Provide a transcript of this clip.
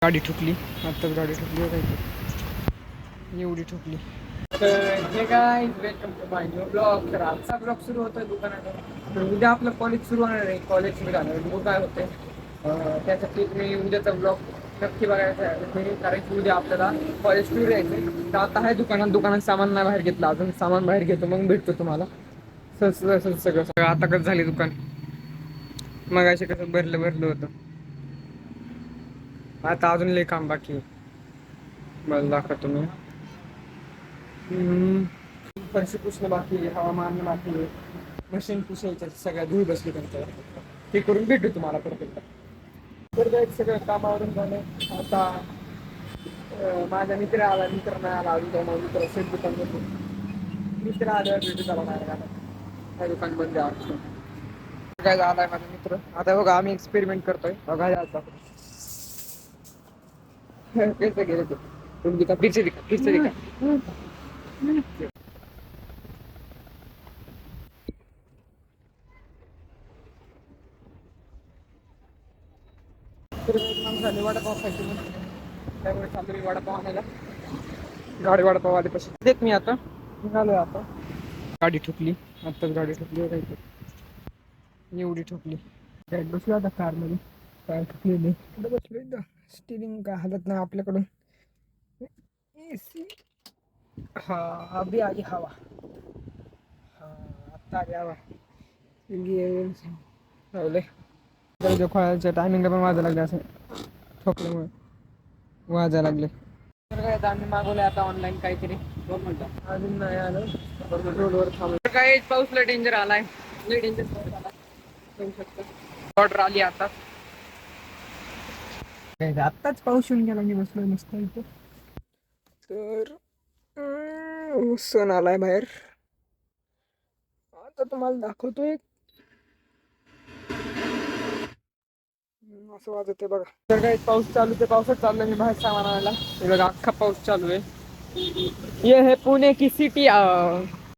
गाडी ठुकली. आत्ताच गाडी ठुकली काय एवढी ठुकली. तर हे काय welcome to my new blog. तर आजचा ब्लॉग सुरू होतोय दुकानात. तर उद्या आपलं कॉलेज सुरू होणार आहे. कॉलेज सुरू झालं मग काय होते त्यासाठी मी उद्याचा ब्लॉग नक्की बघायचा आहे. कारण की उद्या आपल्याला कॉलेज सुरू यायचं. तर आता आहे दुकानात सामान नाही बाहेर घेतलं. अजून सामान बाहेर घेतो मग भेटतो तुम्हाला. सगळं आता कसं झाली दुकान. मग असे कसं भरलं होतं. आता अजून लई काम बाकी आहे. मला दाखवतो मी. फरशी पुसणं बाकी आहे, हवा मारणं बाकी आहे, मशीन पुसायच्या सगळ्या धूळ बसली त्यांच्या. ते करून भेटू तुम्हाला परत एकदा. तर काय सगळं कामावरून झालं. आता माझा मित्र आला, मित्र नाही आला अजून. त्या मित्र सेट दुकान बंद. मित्र आल्यावर भेटू त्याला नाही आला. काय दुकान बंद आहे. काय आलाय माझा मित्र. आता बघा आम्ही एक्सपेरिमेंट करतोय. बघा आता कैसे गेले ते तुम दिखा फिर से दिखा. झाले वडापाव खायचे त्यामुळे चालू मी वडापाव आणायला. गाडी वडापाव आधीपासून देत मी आता निघालोय. आता गाडी ठुकली. आत्ताच गाडी ठुकली काय एवढी ठुकली. काय बसलो आता कारमध्ये. काय ठुकलेली कुठं बसलो एकदा. स्टिअरिंग काय हालत नाही आपल्याकडून. एसी हा अभी आली हवा. हा आत्ता आली हवा. खोळायच्या टायमिंगला पण वाजायला लागले. असं ठोकल्यामुळे वाजायला लागले. तर काय आम्ही मागवलंय आता ऑनलाईन काहीतरी. दोन मिनिटं अजून नाही आलं. रोडवर थांबलो. काय पाऊस लय डेंजर आलाय. लय डेंजर पाऊस आला बघू शकता. ऑर्डर आली आता. आत्ताच पाऊस येऊन गेला. मी बसलोय मस्त इथं. तर सण आलाय बाहेर. आता तुम्हाला दाखवतोय. असं वाजत आहे बघा. तर काही पाऊस चालू ते पावसात चाललंय. मी बाहेर सामान आणायला. बघा अख्खा पाऊस चालू आहे. ये है पुणे की सिटी.